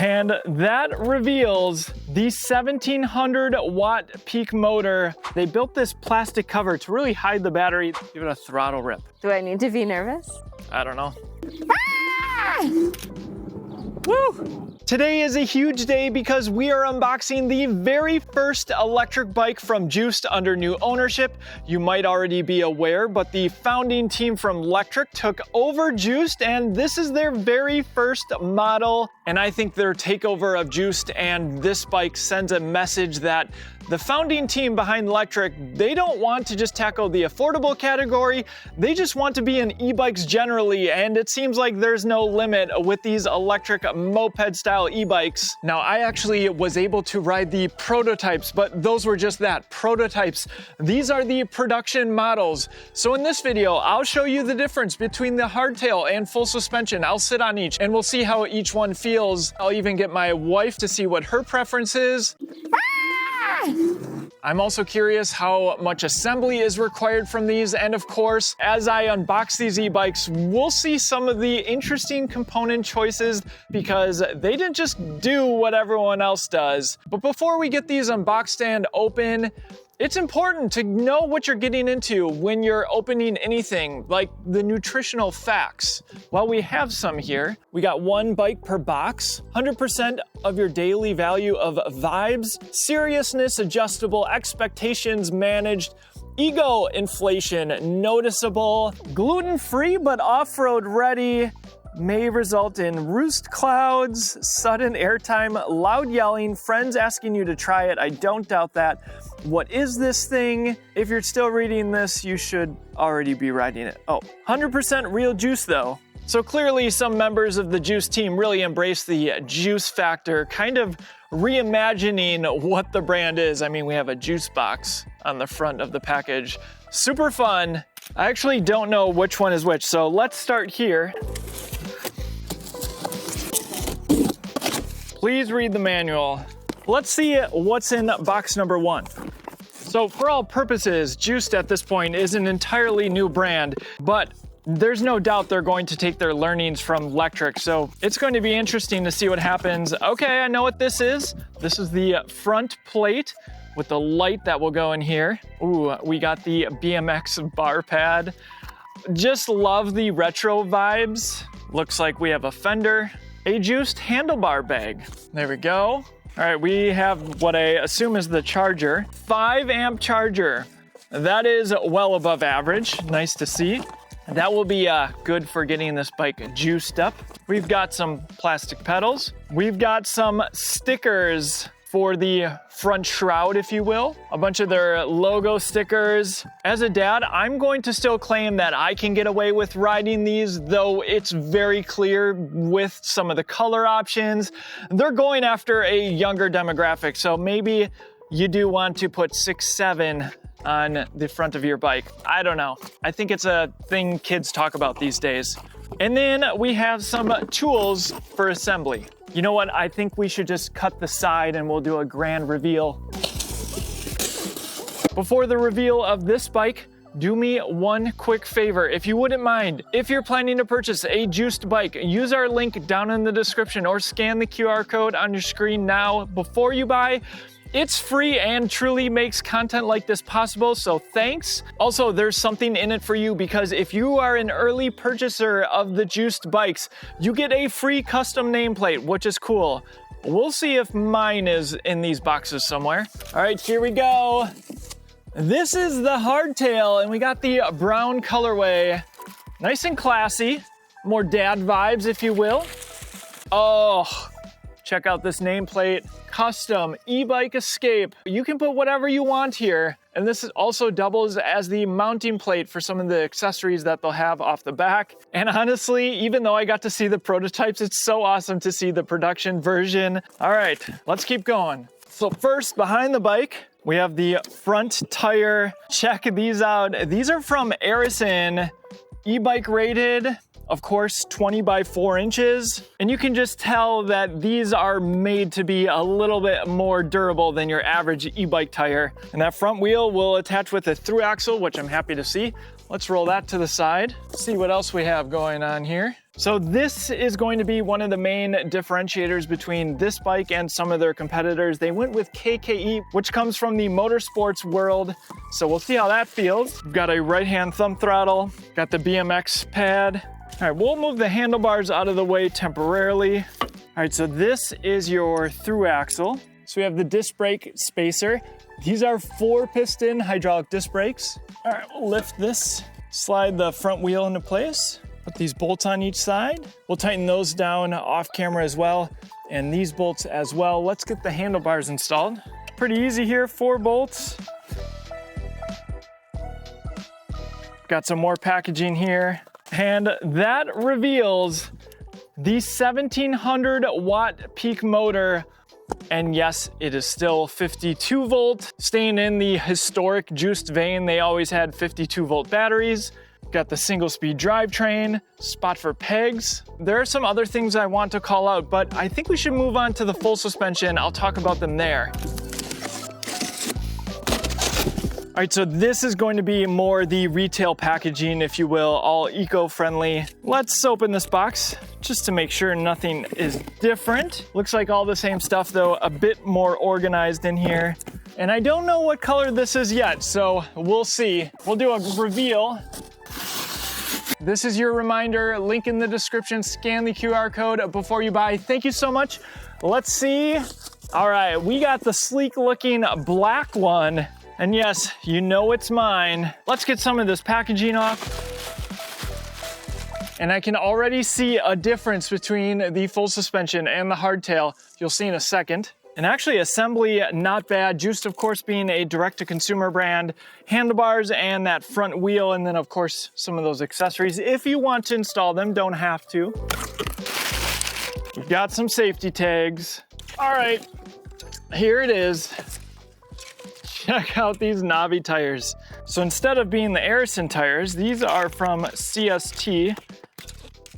And that reveals the 1700 watt peak motor. They built this plastic cover to really hide the battery. Give it a throttle rip. Do I need to be nervous? I don't know. Woo! Today is a huge day because we are unboxing the very first electric bike from Juiced under new ownership. You might already be aware, but the founding team from Lectric took over Juiced, and this is their very first model. And I think their takeover of Juiced and this bike sends a message that the founding team behind Lectric, they don't want to just tackle the affordable category, they just want to be in e-bikes generally, and it seems like there's no limit with these electric moped-style e-bikes. Now, I actually was able to ride the prototypes, but those were just that, prototypes. These are the production models. So in this video, I'll show you the difference between the hardtail and full suspension. I'll sit on each, and we'll see how each one feels. I'll even get my wife to see what her preference is. I'm also curious how much assembly is required from these, and of course, as I unbox these e-bikes, we'll see some of the interesting component choices because they didn't just do what everyone else does. But before we get these unboxed and open, it's important to know what you're getting into when you're opening anything, like the nutritional facts. Well, we have some here. We got 1 bike per box, 100% of your daily value of vibes, seriousness adjustable, expectations managed, ego inflation noticeable, gluten-free but off-road ready, may result in roost clouds, sudden airtime, loud yelling, friends asking you to try it. I don't doubt that. What is this thing? If you're still reading this, you should already be riding it. Oh, 100% real juice though. So clearly some members of the Juice team really embrace the juice factor, kind of reimagining what the brand is. I mean, we have a juice box on the front of the package. Super fun. I actually don't know which one is which, so let's start here. Please read the manual. Let's see what's in box number 1. So for all purposes, Juiced at this point is an entirely new brand, but there's no doubt they're going to take their learnings from Lectric, so it's going to be interesting to see what happens. Okay, I know what this is. This is the front plate with the light that will go in here. Ooh, we got the BMX bar pad. Just love the retro vibes. Looks like we have a fender. A Juiced handlebar bag. There we go. All right, we have what I assume is the charger. 5 amp charger. That is well above average. Nice to see. That will be good for getting this bike juiced up. We've got some plastic pedals. We've got some stickers for the front shroud, if you will. A bunch of their logo stickers. As a dad, I'm going to still claim that I can get away with riding these, though it's very clear with some of the color options. They're going after a younger demographic, so maybe you do want to put 6'7" on the front of your bike. I don't know. I think it's a thing kids talk about these days. And then we have some tools for assembly. You know what? I think we should just cut the side and we'll do a grand reveal. Before the reveal of this bike, do me one quick favor, if you wouldn't mind. If you're planning to purchase a Juiced bike, use our link down in the description or scan the QR code on your screen now before you buy. It's free and truly makes content like this possible, so thanks. Also, there's something in it for you because if you are an early purchaser of the Juiced bikes, you get a free custom nameplate, which is cool. We'll see if mine is in these boxes somewhere. All right, here we go. This is the hardtail, and we got the brown colorway. Nice and classy. More dad vibes, if you will. Oh, check out this nameplate. Custom e-bike escape. You can put whatever you want here. And this also doubles as the mounting plate for some of the accessories that they'll have off the back. And honestly, even though I got to see the prototypes, it's so awesome to see the production version. All right, let's keep going. So first, behind the bike, we have the front tire. Check these out. These are from Arisun, e-bike rated. Of course, 20 by 4 inches. And you can just tell that these are made to be a little bit more durable than your average e-bike tire. And that front wheel will attach with a through axle, which I'm happy to see. Let's roll that to the side. See what else we have going on here. So this is going to be one of the main differentiators between this bike and some of their competitors. They went with KKE, which comes from the motorsports world. So we'll see how that feels. We've got a right-hand thumb throttle, got the BMX pad. All right, we'll move the handlebars out of the way temporarily. All right, so this is your through axle. So we have the disc brake spacer. These are 4-piston hydraulic disc brakes. All right, we'll lift this, slide the front wheel into place, put these bolts on each side. We'll tighten those down off camera as well, and these bolts as well. Let's get the handlebars installed. Pretty easy here, 4 bolts. Got some more packaging here, and that reveals the 1700 watt peak motor. And yes, it is still 52 volt, staying in the historic Juiced vein. They always had 52 volt batteries. Got the single speed drivetrain, spot for pegs. There are some other things I want to call out, but I think we should move on to the full suspension. I'll talk about them there. All right, so this is going to be more the retail packaging, if you will, all eco-friendly. Let's open this box just to make sure nothing is different. Looks like all the same stuff though, a bit more organized in here. And I don't know what color this is yet, so we'll see. We'll do a reveal. This is your reminder, link in the description, scan the QR code before you buy. Thank you so much. Let's see. All right, we got the sleek looking black one. And yes, you know it's mine. Let's get some of this packaging off. And I can already see a difference between the full suspension and the hardtail. You'll see in a second. And actually assembly, not bad. Juiced, of course, being a direct-to-consumer brand. Handlebars and that front wheel, and then of course, some of those accessories. If you want to install them, don't have to. We've got some safety tags. All right, here it is. Check out these knobby tires. So instead of being the Arisun tires, these are from CST.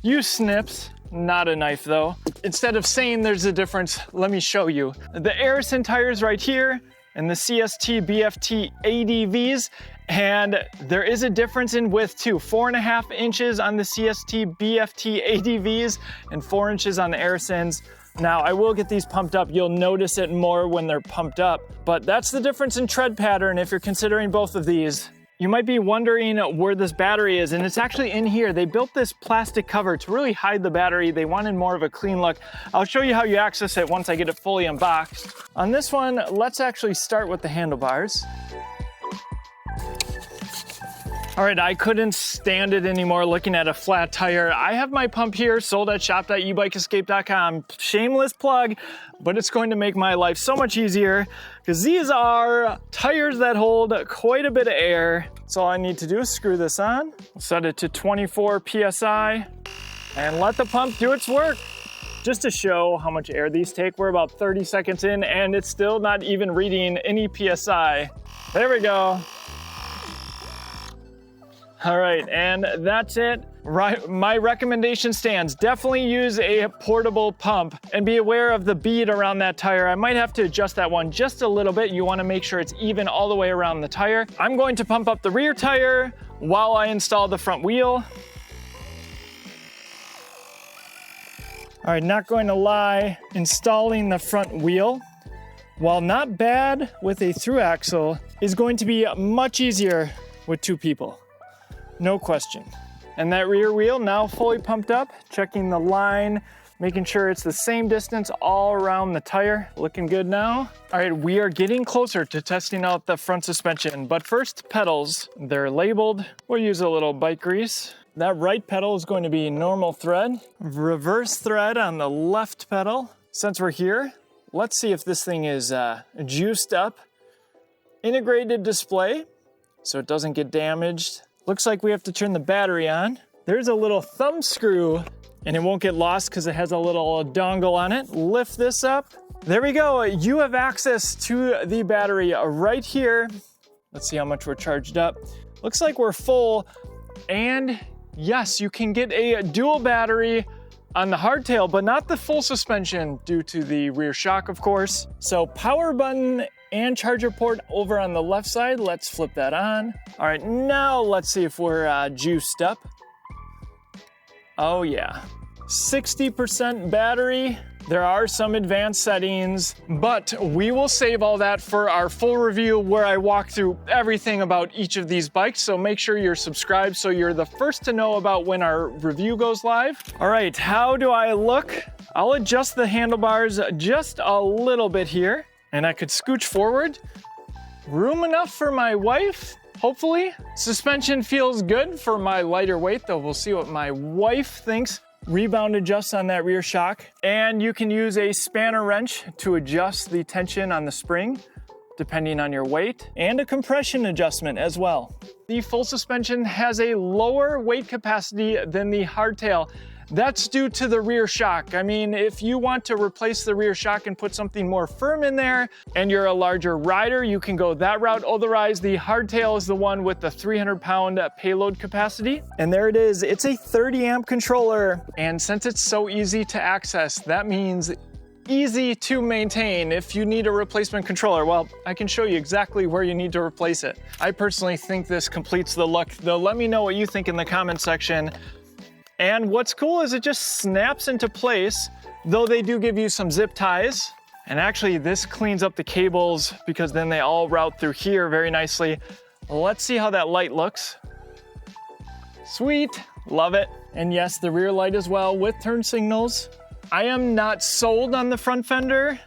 Use snips, not a knife though. Instead of saying there's a difference, let me show you. The Arisun tires right here and the CST BFT ADVs, and there is a difference in width too. 4.5 inches on the CST BFT ADVs and 4 inches on the Arisuns. Now, I will get these pumped up. You'll notice it more when they're pumped up, but that's the difference in tread pattern if you're considering both of these. You might be wondering where this battery is, and it's actually in here. They built this plastic cover to really hide the battery. They wanted more of a clean look. I'll show you how you access it once I get it fully unboxed. On this one, let's actually start with the handlebars. All right, I couldn't stand it anymore looking at a flat tire. I have my pump here, sold at shop.ebikeescape.com. Shameless plug, but it's going to make my life so much easier because these are tires that hold quite a bit of air. So all I need to do is screw this on, set it to 24 PSI, and let the pump do its work. Just to show how much air these take, we're about 30 seconds in and it's still not even reading any PSI. There we go. All right, and that's it. Right, my recommendation stands. Definitely use a portable pump and be aware of the bead around that tire. I might have to adjust that one just a little bit. You wanna make sure it's even all the way around the tire. I'm going to pump up the rear tire while I install the front wheel. All right, not going to lie, installing the front wheel, while not bad with a through axle, is going to be much easier with 2 people. No question. And that rear wheel now fully pumped up, checking the line, making sure it's the same distance all around the tire. Looking good now. All right, we are getting closer to testing out the front suspension, but first, pedals. They're labeled. We'll use a little bike grease. That right pedal is going to be normal thread, reverse thread on the left pedal. Since we're here, let's see if this thing is juiced up. Integrated display, so it doesn't get damaged. Looks like we have to turn the battery on. There's a little thumb screw, and it won't get lost because it has a little dongle on it. Lift this up. There we go. You have access to the battery right here. Let's see how much we're charged up. Looks like we're full. And yes, you can get a dual battery on the hardtail, but not the full suspension due to the rear shock, of course. So power button and charger port over on the left side. Let's flip that on. All right, now let's see if we're juiced up. Oh yeah, 60% battery. There are some advanced settings, but we will save all that for our full review where I walk through everything about each of these bikes. So make sure you're subscribed so you're the first to know about when our review goes live. All right, how do I look? I'll adjust the handlebars just a little bit here, and I could scooch forward. Room enough for my wife, hopefully. Suspension feels good for my lighter weight, though we'll see what my wife thinks. Rebound adjusts on that rear shock, and you can use a spanner wrench to adjust the tension on the spring depending on your weight, and a compression adjustment as well. The full suspension has a lower weight capacity than the hardtail. That's due to the rear shock. I mean, if you want to replace the rear shock and put something more firm in there, and you're a larger rider, you can go that route. Otherwise, the hardtail is the one with the 300-pound payload capacity. And there it is. It's a 30-amp controller. And since it's so easy to access, that means easy to maintain. If you need a replacement controller, well, I can show you exactly where you need to replace it. I personally think this completes the look, though let me know what you think in the comment section. And what's cool is it just snaps into place, though they do give you some zip ties. And actually this cleans up the cables because then they all route through here very nicely. Let's see how that light looks. Sweet, love it. And yes, the rear light as well with turn signals. I am not sold on the front fender.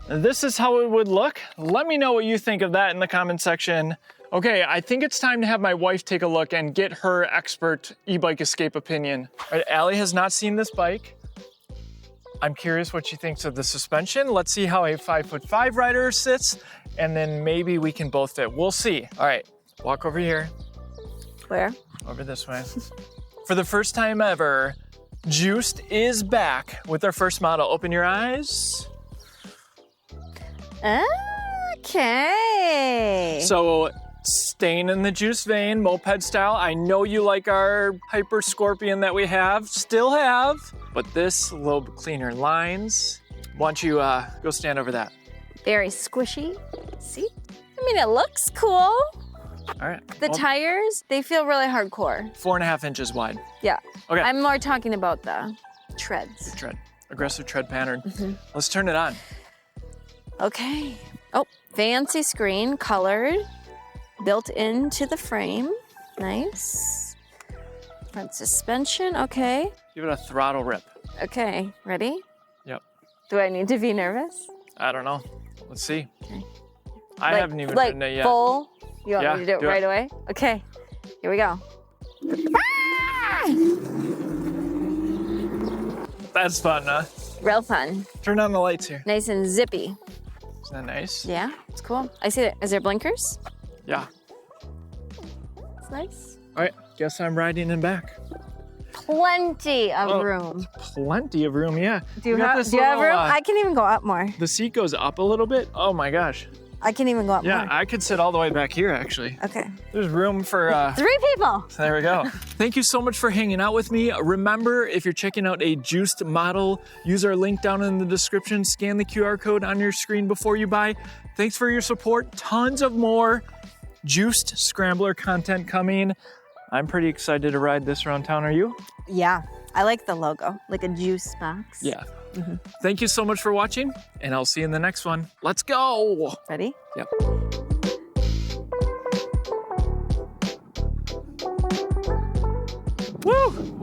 This is how it would look. Let me know what you think of that in the comment section. Okay, I think it's time to have my wife take a look and get her expert e-bike escape opinion. All right, Allie has not seen this bike. I'm curious what she thinks of the suspension. Let's see how a 5'5" rider sits, and then maybe we can both fit. We'll see. All right, walk over here. Where? Over this way. For the first time ever, Juiced is back with their first model. Open your eyes. Okay. So, staying in the Juiced vein, moped style. I know you like our Hyper Scorpion that we have, still have, but this a little bit cleaner lines. Why don't you go stand over that? Very squishy. See? I mean, it looks cool. All right. The tires, they feel really hardcore. 4.5 inches wide. Yeah. Okay. I'm more talking about the treads. The tread. Aggressive tread pattern. Let's turn it on. Okay. Oh, fancy screen, colored. Built into the frame. Nice. Front suspension, okay. Give it a throttle rip. Okay, ready? Yep. Do I need to be nervous? I don't know. Let's see. Okay. I haven't even written it yet. Full? You want me to do it right it. away? Okay, here we go. That's fun, huh? Real fun. Turn on the lights here. Nice and zippy. Isn't that nice? Yeah, it's cool. I see it. Is there blinkers? Yeah. It's nice. All right, guess I'm riding in back. Plenty of room. Plenty of room, yeah. Do you have room? I can even go up more. The seat goes up a little bit. Oh my gosh. I can even go up more. Yeah, I could sit all the way back here, actually. Okay. There's room for... 3 people. There we go. Thank you so much for hanging out with me. Remember, if you're checking out a Juiced model, use our link down in the description. Scan the QR code on your screen before you buy. Thanks for your support. Tons of more Juiced Scrambler content coming. I'm pretty excited to ride this around town. Are you? Yeah, I like the logo, like a juice box. Yeah. Thank you so much for watching, and I'll see you in the next one. Let's go. Ready? Yep. Woo!